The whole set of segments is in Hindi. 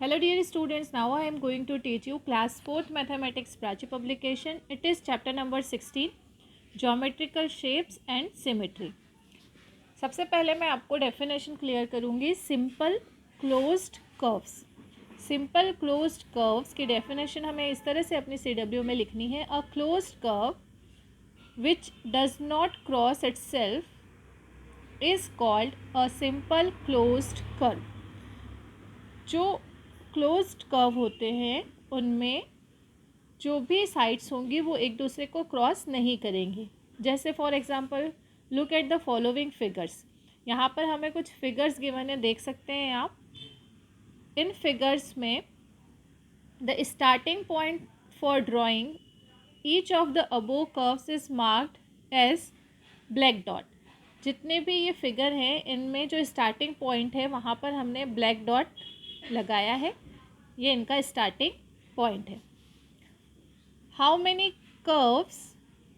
Hello dear students, now I am going to teach you class 4th mathematics Prachi publication. It is chapter number 16 geometrical shapes and symmetry. सबसे पहले मैं आपको डेफिनेशन क्लियर करूँगी simple closed curves. Simple closed curves की डेफिनेशन हमें इस तरह से अपनी CW में लिखनी है. A closed curve which does not cross itself is called a simple closed curve. जो क्लोज्ड कर्व होते हैं उनमें जो भी साइड्स होंगी वो एक दूसरे को क्रॉस नहीं करेंगी. जैसे for example look at the following figures. यहाँ पर हमें कुछ फिगर्स गिवन है, देख सकते हैं आप. इन फिगर्स में the starting point for drawing each of the above curves is marked as black dot. जितने भी ये फिगर हैं इनमें जो स्टार्टिंग पॉइंट है वहाँ पर हमने ब्लैक डॉट लगाया है. ये इनका स्टार्टिंग पॉइंट है. How many curves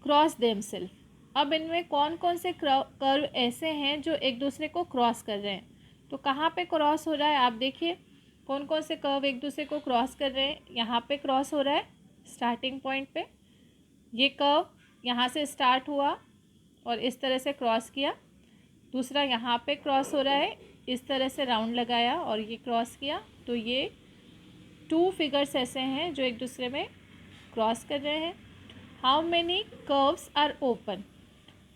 cross themselves. अब इनमें कौन कौन से कर्व ऐसे हैं जो एक दूसरे को क्रॉस कर रहे हैं. तो कहाँ पे क्रॉस हो रहा है आप देखिए. कौन कौन से कर्व एक दूसरे को क्रॉस कर रहे हैं. यहाँ पे क्रॉस हो रहा है स्टार्टिंग पॉइंट पे. ये कर्व यहाँ से स्टार्ट हुआ और इस तरह से क्रॉस किया. दूसरा यहाँ पे क्रॉस हो रहा है, इस तरह से राउंड लगाया और ये क्रॉस किया. तो ये टू फिगर्स ऐसे हैं जो एक दूसरे में क्रॉस कर रहे हैं. How many curves are open.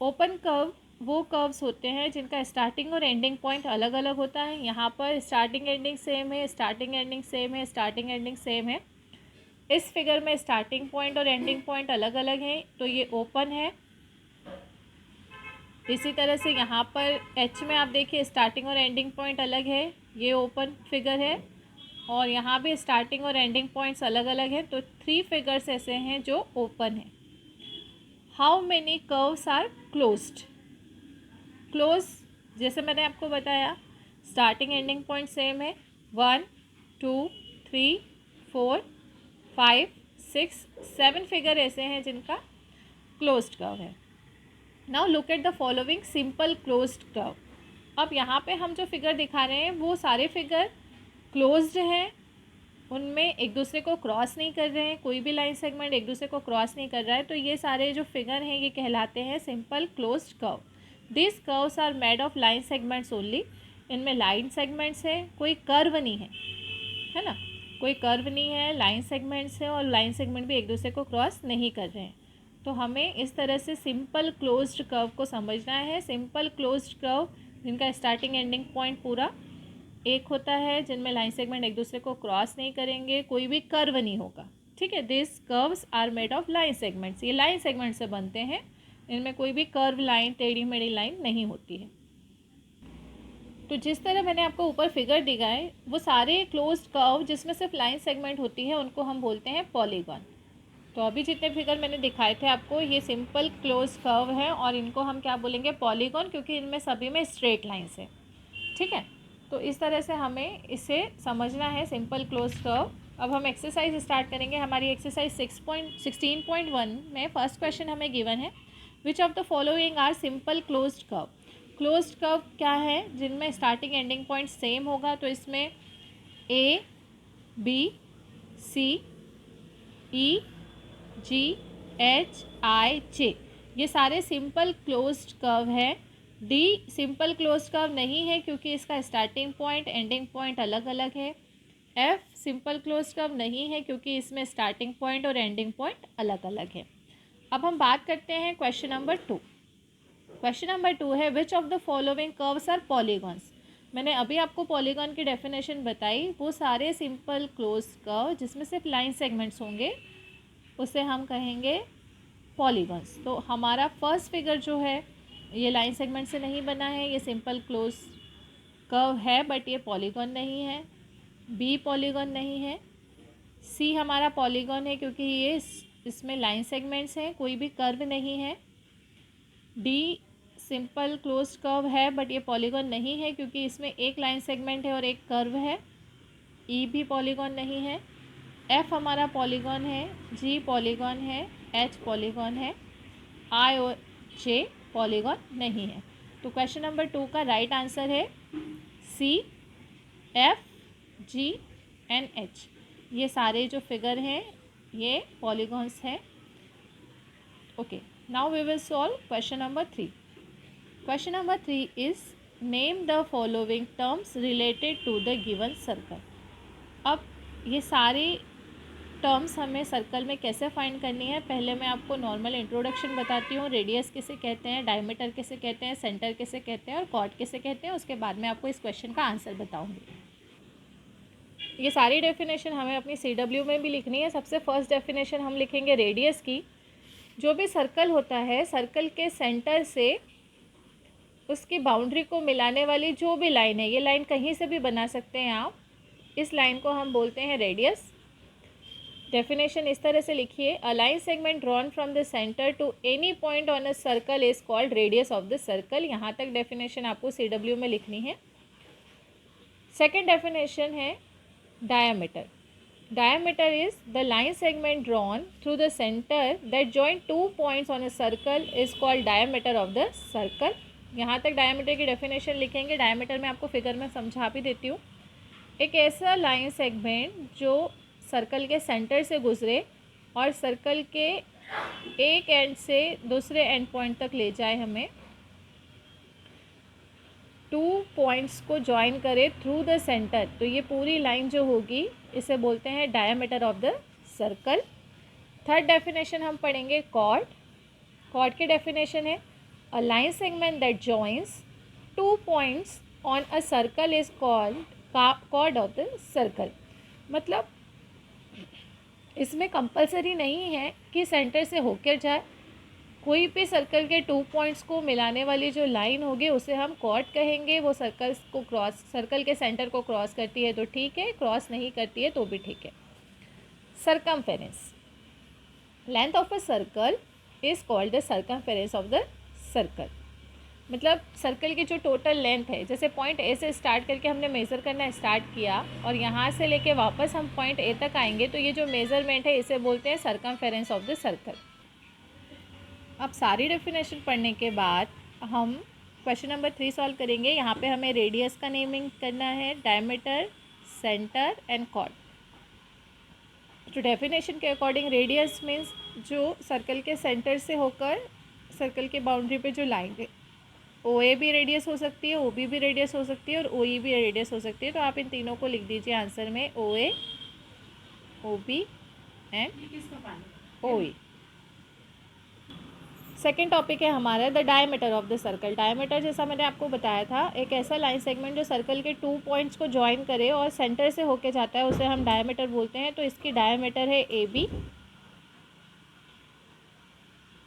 Open curve वो कर्व्स होते हैं जिनका स्टार्टिंग और एंडिंग पॉइंट अलग अलग होता है. यहाँ पर स्टार्टिंग एंडिंग सेम है, स्टार्टिंग एंडिंग सेम है, स्टार्टिंग एंडिंग सेम है. इस फिगर में स्टार्टिंग पॉइंट और एंडिंग पॉइंट अलग अलग हैं, तो ये ओपन है. इसी तरह से यहाँ पर एच में आप देखिए स्टार्टिंग और एंडिंग पॉइंट अलग है, ये ओपन फिगर है. और यहाँ भी स्टार्टिंग और एंडिंग पॉइंट्स अलग अलग हैं, तो थ्री फिगर्स ऐसे हैं जो ओपन हैं. How many curves are closed. Close जैसे मैंने आपको बताया स्टार्टिंग एंडिंग पॉइंट सेम है. 1 2 3 4 5 6 7 फिगर ऐसे हैं जिनका क्लोज्ड कर्व है. Now look at the following simple closed curve. अब यहाँ पे हम जो फिगर दिखा रहे हैं वो सारे फिगर क्लोज्ड हैं. उनमें एक दूसरे को क्रॉस नहीं कर रहे हैं, कोई भी लाइन सेगमेंट एक दूसरे को क्रॉस नहीं कर रहा है. तो ये सारे जो फिगर हैं ये कहलाते हैं simple closed curve. This curves are made of line segments only. इनमें लाइन सेगमेंट्स है, कोई कर्व नहीं है ना. कोई कर्व नहीं है, लाइन सेगमेंट्स है और लाइन सेगमेंट भी एक दूसरे को क्रॉस नहीं कर रहे हैं. तो हमें इस तरह से सिंपल क्लोज्ड कर्व को समझना है. सिंपल क्लोज्ड कर्व जिनका स्टार्टिंग एंडिंग पॉइंट पूरा एक होता है, जिनमें लाइन सेगमेंट एक दूसरे को क्रॉस नहीं करेंगे, कोई भी कर्व नहीं होगा. ठीक है. This curves are made of line segments. ये लाइन सेगमेंट से बनते हैं, इनमें कोई भी कर्व लाइन टेढ़ी मेढ़ी लाइन नहीं होती है. तो जिस तरह मैंने आपको ऊपर फिगर दिखाए वो सारे क्लोज्ड कर्व जिसमें सिर्फ लाइन सेगमेंट होती है उनको हम बोलते हैं पॉलीगॉन. तो अभी जितने फिगर मैंने दिखाए थे आपको ये सिंपल क्लोज्ड कर्व है और इनको हम क्या बोलेंगे पॉलीगॉन, क्योंकि इनमें सभी में स्ट्रेट लाइन्स है. ठीक है. तो इस तरह से हमें इसे समझना है सिंपल क्लोज्ड कर्व. अब हम एक्सरसाइज स्टार्ट करेंगे. हमारी एक्सरसाइज 16.1 में फर्स्ट क्वेश्चन हमें गिवन है which of the following are simple closed curve. Closed curve क्या है जिनमें स्टार्टिंग एंडिंग पॉइंट सेम होगा. तो इसमें A B C E ji H I जे ये सारे सिंपल क्लोज्ड कर्व है. डी सिंपल क्लोज्ड कर्व नहीं है क्योंकि इसका स्टार्टिंग पॉइंट एंडिंग पॉइंट अलग अलग है. एफ सिंपल क्लोज्ड कर्व नहीं है क्योंकि इसमें स्टार्टिंग पॉइंट और एंडिंग पॉइंट अलग अलग है. अब हम बात करते हैं क्वेश्चन नंबर 2. क्वेश्चन नंबर 2 है which of the following curves are polygons. मैंने अभी आपको पॉलीगॉन की डेफिनेशन बताई. वो सारे सिंपल क्लोज्ड कर्व जिसमें सिर्फ लाइन सेगमेंट्स होंगे उसे हम कहेंगे पॉलीगॉन्स. तो हमारा फर्स्ट फिगर जो है ये लाइन सेगमेंट से नहीं बना है, ये सिंपल क्लोज कर्व है बट ये पॉलीगॉन नहीं है. बी पॉलीगॉन नहीं है. सी हमारा पॉलीगॉन है क्योंकि ये इसमें लाइन सेगमेंट्स हैं, कोई भी कर्व नहीं है. डी सिंपल क्लोज कर्व है बट ये पॉलीगॉन नहीं है क्योंकि इसमें एक लाइन सेगमेंट है और एक कर्व है. ई भी पॉलीगॉन नहीं है. एफ हमारा पॉलीगॉन है. जी पॉलीगॉन है. एच पॉलीगॉन है. आई और जे पॉलीगॉन नहीं है. तो क्वेश्चन नंबर 2 का राइट आंसर है C F G and H, ये सारे जो फिगर हैं ये पॉलीगॉन्स हैं। Okay, now we will solve question number 3। Question number 3 is name the following terms related to the given circle. अब ये सारी टर्म्स हमें सर्कल में कैसे फाइंड करनी है, पहले मैं आपको नॉर्मल इंट्रोडक्शन बताती हूँ। रेडियस किसे कहते हैं, डायमीटर किसे कहते हैं, सेंटर किसे कहते हैं और कॉर्ड किसे कहते हैं, उसके बाद मैं आपको इस क्वेश्चन का आंसर बताऊँगी। ये सारी डेफिनेशन हमें अपनी CW में भी लिखनी है। सबसे फर्स्ट डेफिनेशन हम लिखेंगे रेडियस की। जो भी सर्कल होता है, सर्कल के सेंटर से उसकी बाउंड्री को मिलाने वाली जो भी लाइन है, ये लाइन कहीं से भी बना सकते हैं आप, इस लाइन को हम बोलते हैं रेडियस। डेफिनेशन इस तरह से लिखिए, a line segment drawn from the centre to any point on a circle is called radius of the circle. यहाँ तक डेफिनेशन आपको CW में लिखनी है। सेकेंड डेफिनेशन है diameter. Diameter is the line segment drawn through the center that join 2 points on a circle is called diameter of the circle। यहाँ तक डायमीटर की डेफिनेशन लिखेंगे। डायमीटर में आपको फिगर में समझा भी देती हूँ। एक ऐसा लाइन सेगमेंट जो सर्कल के सेंटर से गुजरे और सर्कल के एक एंड से दूसरे एंड पॉइंट तक ले जाए, हमें 2 पॉइंट्स को ज्वाइन करे थ्रू द सेंटर, तो ये पूरी लाइन जो होगी इसे बोलते हैं diameter of the circle. Third definition हम पढ़ेंगे कॉर्ड। कॉर्ड की डेफिनेशन है, a line segment that joins 2 points on a circle is called chord of the circle. मतलब इसमें कंपलसरी नहीं है कि सेंटर से होकर जाए, कोई भी सर्कल के 2 पॉइंट्स को मिलाने वाली जो लाइन होगी उसे हम कॉर्ड कहेंगे। वो सर्कल के सेंटर को क्रॉस करती है तो ठीक है, क्रॉस नहीं करती है तो भी ठीक है। Circumference, length of a circle is called the circumference of the circle. मतलब सर्कल की जो टोटल लेंथ है, जैसे पॉइंट ए से स्टार्ट करके हमने मेज़र करना स्टार्ट किया और यहाँ से लेके वापस हम पॉइंट ए तक आएंगे, तो ये जो मेज़रमेंट है इसे बोलते हैं सर्कमफेरेंस ऑफ द सर्कल। अब सारी डेफिनेशन पढ़ने के बाद हम क्वेश्चन नंबर 3 सॉल्व करेंगे। यहाँ पे हमें रेडियस का नेमिंग करना है, डायमीटर, सेंटर एंड कॉर्ड। तो डेफिनेशन के अकॉर्डिंग रेडियस मीन्स जो सर्कल के सेंटर से होकर सर्कल की बाउंड्री पे जो लाइन है, OA भी रेडियस हो सकती है, OB भी रेडियस हो सकती है और OE भी रेडियस हो सकती है। तो आप इन तीनों को लिख दीजिए आंसर में, OA, OB and OE। Second topic है हमारा the diameter of the circle. Diameter जैसा मैंने आपको बताया था, एक ऐसा लाइन सेगमेंट जो सर्कल के 2 पॉइंट्स को ज्वाइन करे और सेंटर से होके जाता है, उसे हम डायमीटर बोलते हैं। तो इसकी डायमीटर है AB।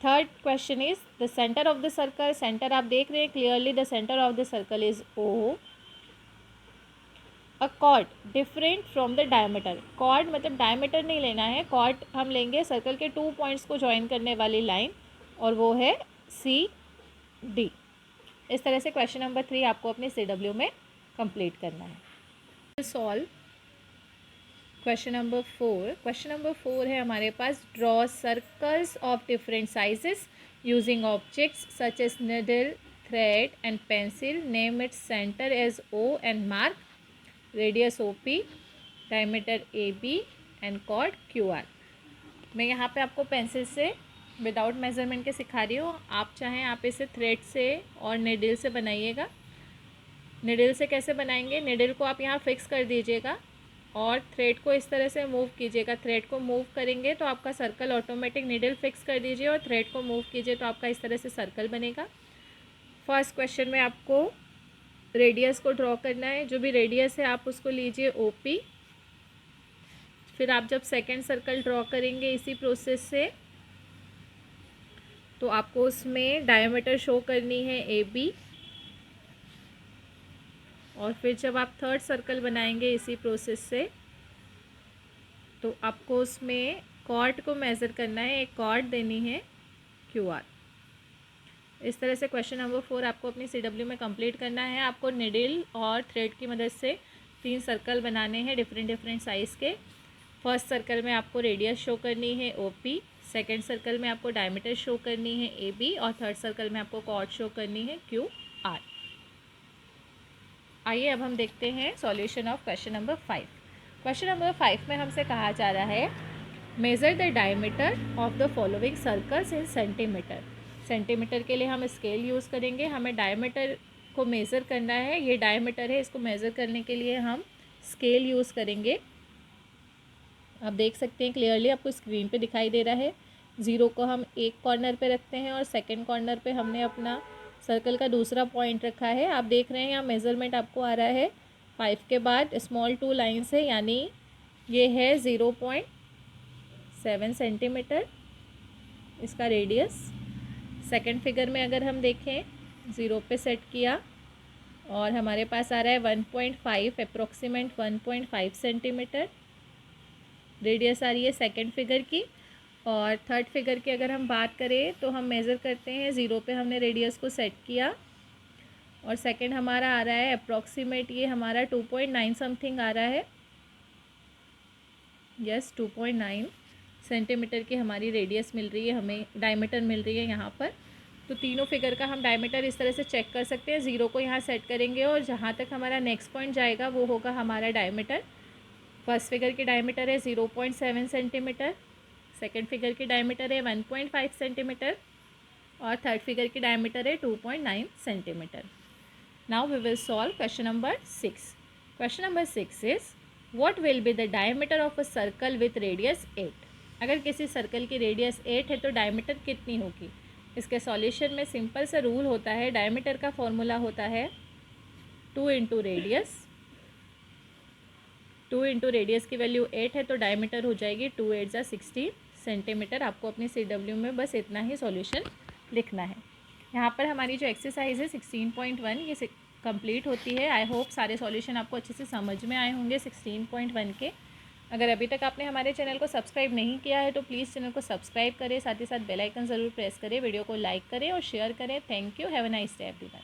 Third question is the centre of the circle. Centre आप देख रहे हैं clearly, the centre of the circle is O। A chord different from the diameter. Chord मतलब डायमीटर नहीं लेना है, कॉर्ड हम लेंगे सर्कल के 2 पॉइंट्स को ज्वाइन करने वाली लाइन, और वो है CD। इस तरह से क्वेश्चन नंबर 3 आपको अपने CW में कंप्लीट करना है। Solve question number 4। Question number 4 है हमारे पास, draw circles of different sizes using objects such as needle, thread and pencil. Name its centre as O and mark radius OP, diameter AB and chord QR। मैं यहाँ पे आपको पेंसिल से विदाउट मेज़रमेंट के सिखा रही हूँ। आप चाहें आप इसे थ्रेड से और निडल से बनाइएगा। निडल से कैसे बनाएंगे, निडल को आप यहाँ फिक्स कर दीजिएगा और थ्रेड को इस तरह से मूव कीजिएगा। थ्रेड को मूव करेंगे तो आपका सर्कल ऑटोमेटिक, निडल फिक्स कर दीजिए और थ्रेड को मूव कीजिए तो आपका इस तरह से सर्कल बनेगा। फर्स्ट क्वेश्चन में आपको रेडियस को ड्रॉ करना है। जो भी रेडियस है आप उसको लीजिए OP। फिर आप जब सेकेंड सर्कल ड्रॉ करेंगे इसी प्रोसेस से, तो आपको उसमें डायमीटर शो करनी है AB। और फिर जब आप थर्ड सर्कल बनाएंगे इसी प्रोसेस से, तो आपको उसमें कॉर्ड को मेज़र करना है, एक कॉर्ड देनी है QR। इस तरह से क्वेश्चन नंबर 4 आपको अपनी CW में कंप्लीट करना है। आपको निडल और थ्रेड की मदद से 3 सर्कल बनाने हैं डिफरेंट साइज़ के। फर्स्ट सर्कल में आपको रेडियस शो करनी है OP, सेकेंड सर्कल में आपको डायमीटर शो करनी है AB और थर्ड सर्कल में आपको कॉर्ड शो करनी है QR। आइए अब हम देखते हैं solution of question number 5। Question number 5 में हमसे कहा जा रहा है measure the diameter of the following circles in centimetre. Centimetre के लिए हम स्केल यूज़ करेंगे, हमें डायमीटर को मेज़र करना है। ये डायमीटर है, इसको मेज़र करने के लिए हम स्केल यूज़ करेंगे। आप देख सकते हैं क्लियरली, आपको स्क्रीन पे दिखाई दे रहा है। 0 को हम एक कॉर्नर पे रखते हैं और सेकंड कॉर्नर पे हमने अपना सर्कल का दूसरा पॉइंट रखा है। आप देख रहे हैं यहाँ मेज़रमेंट आपको आ रहा है 5 के बाद स्मॉल 2 लाइन्स है, यानी ये है 0.7 सेंटीमीटर इसका रेडियस। सेकंड फिगर में अगर हम देखें 0 पे सेट किया और हमारे पास आ रहा है 1.5 अप्रोक्सीमेट 1.5 सेंटीमीटर रेडियस आ रही है सेकंड फिगर की। और थर्ड फिगर की अगर हम बात करें तो हम मेज़र करते हैं 0 पे हमने रेडियस को सेट किया और सेकंड हमारा आ रहा है अप्रोक्सीमेट, ये हमारा 2.9 समथिंग आ रहा है। यस 2.9 सेंटीमीटर की हमारी रेडियस मिल रही है, हमें डायमीटर मिल रही है यहाँ पर। तो तीनों फिगर का हम डायमीटर इस तरह से चेक कर सकते हैं। 0 को यहाँ सेट करेंगे और जहाँ तक हमारा नेक्स्ट पॉइंट जाएगा वो होगा हमारा डायमीटर। फर्स्ट फिगर की डायमीटर है 0.7 सेंटीमीटर, सेकेंड फिगर की डायमीटर है 1.5 सेंटीमीटर और थर्ड फिगर की डायमीटर है 2.9 centimetre. Now we will solve question number 6। Question number 6 is what will be the diameter of a circle with radius 8। अगर किसी सर्कल की रेडियस 8 है तो डायमीटर कितनी होगी। इसके सॉल्यूशन में सिंपल सा रूल होता है, डायमीटर का फॉर्मूला होता है 2 इंटू रेडियस। 2 इंटू रेडियस की वैल्यू 8 है तो डायमीटर हो जाएगी 2 8 जा 16 सेंटीमीटर। आपको अपनी CW में बस इतना ही सॉल्यूशन लिखना है। यहाँ पर हमारी जो एक्सरसाइज है 16.1 ये कंप्लीट होती है। आई होप सारे सॉल्यूशन आपको अच्छे से समझ में आए होंगे 16.1 के। अगर अभी तक आपने हमारे चैनल को सब्सक्राइब नहीं किया है तो प्लीज़ चैनल को सब्सक्राइब करें, साथ ही साथ बेल आइकन ज़रूर प्रेस करें, वीडियो को लाइक करें और शेयर करें। Thank you, have a nice day everyone.